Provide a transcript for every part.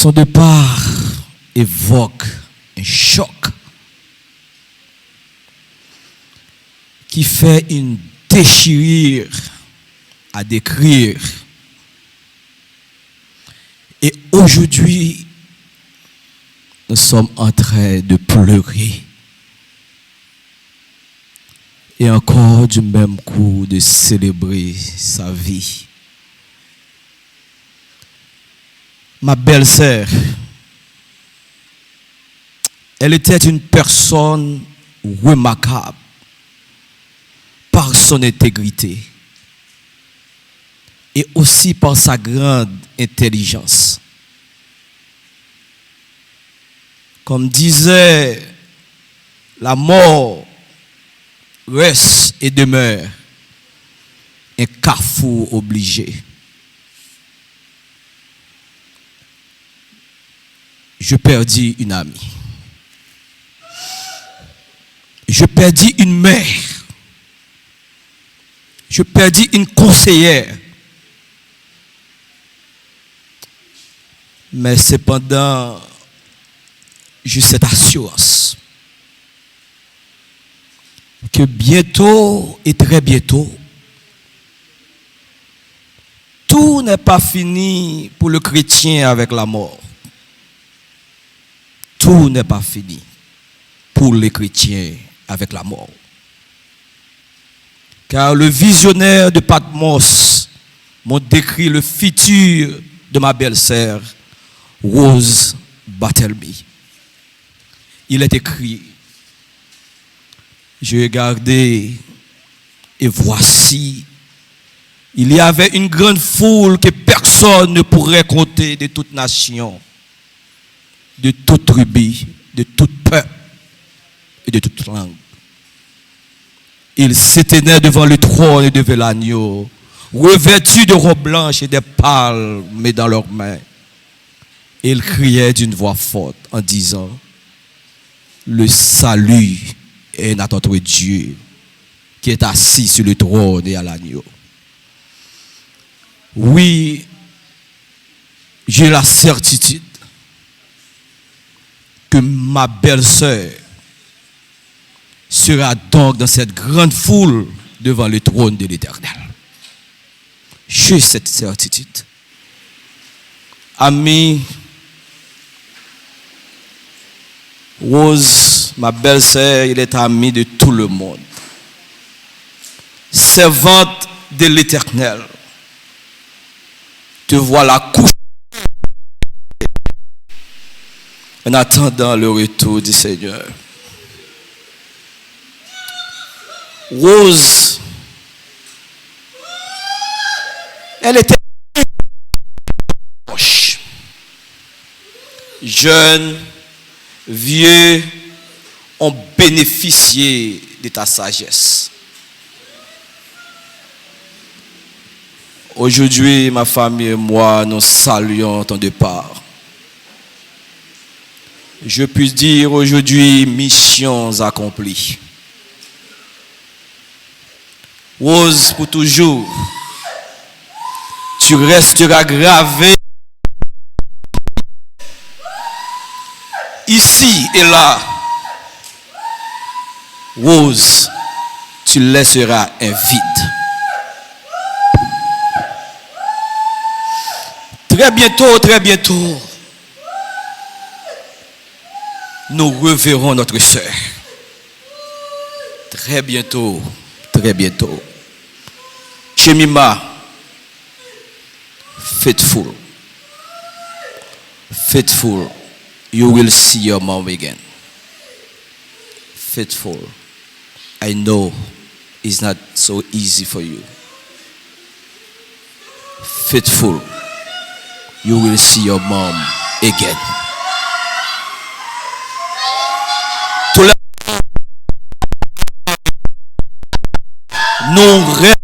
Son départ évoque un choc qui fait une déchirure à décrire. Et aujourd'hui, nous sommes en train de pleurer. Et encore du même coup de célébrer sa vie. Ma belle-sœur, elle était une personne remarquable par son intégrité et aussi par sa grande intelligence. Comme disait, la mort reste et demeure un carrefour obligé. Je perdis une amie. Je perdis une mère. Je perdis une conseillère. Mais cependant, j'ai cette assurance que bientôt et très bientôt, tout n'est pas fini pour le chrétien avec la mort. Tout n'est pas fini pour les chrétiens avec la mort. Car le visionnaire de Patmos m'a décrit le futur de ma belle-sœur, Rose Barthélemy. Il est écrit, j'ai regardé et voici, il y avait une grande foule que personne ne pourrait compter de toute nation, de toute tribu, de tout peuple et de toute langue. Ils s'éteignaient devant le trône et devant l'agneau, revêtus de robes blanches et des palmes dans leurs mains. Et ils criaient d'une voix forte en disant, le salut est à notre Dieu qui est assis sur le trône et à l'agneau. Oui, j'ai la certitude que ma belle-sœur sera donc dans cette grande foule devant le trône de l'Éternel. J'ai cette certitude. Ami, Rose, ma belle-sœur, il est amie de tout le monde. Servante de l'Éternel. Te voilà couchée en attendant le retour du Seigneur. Rose, elle était proche. Jeune, vieux ont bénéficié de ta sagesse. Aujourd'hui, ma famille et moi, nous saluons ton départ. Je puis dire aujourd'hui, missions accomplies. Rose, pour toujours, tu resteras gravé ici et là. Rose, tu laisseras un vide. Très bientôt, nous reverrons notre sœur. Très bientôt. Chemima, faithful, you will see your mom again. Faithful, I know it's not so easy for you. Faithful, you will see your mom again. Nous rêvons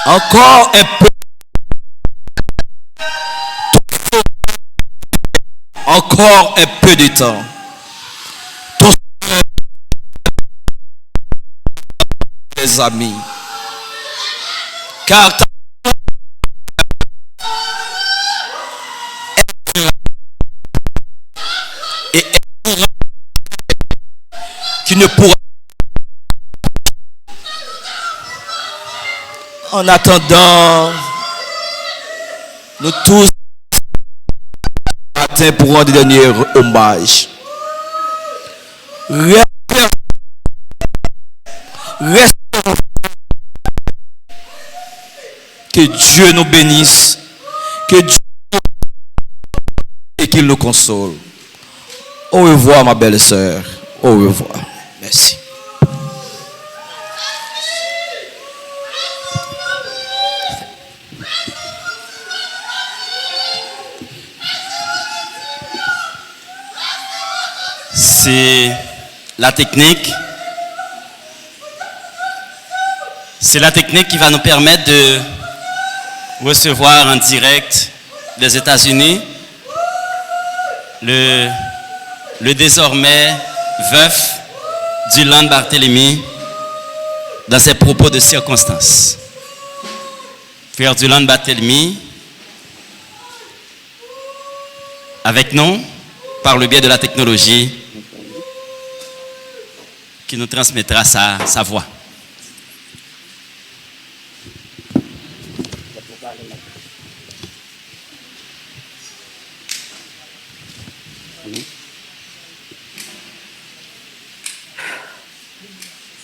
encore un peu. Encore un peu de temps. Les amis. Car ta et qui ne pourra. En attendant, nous tous matin pour rendre dernier hommage. Reste que Dieu nous bénisse, que Dieu et qu'il nous console. Au revoir ma belle sœur. Au revoir. Merci. C'est la technique. C'est la technique qui va nous permettre de recevoir en direct des États-Unis le désormais veuf Dylan Barthélemy dans ses propos de circonstance. Frère Dylan Barthélemy, avec nous, par le biais de la technologie, qui nous transmettra sa voix.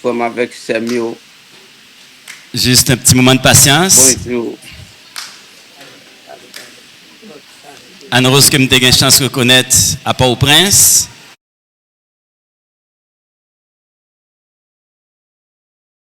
Comme avec Samuel. Juste un petit moment de patience. Bonjour. Anne-Rose, que je ai une chance de reconnaître à Port-au-Prince.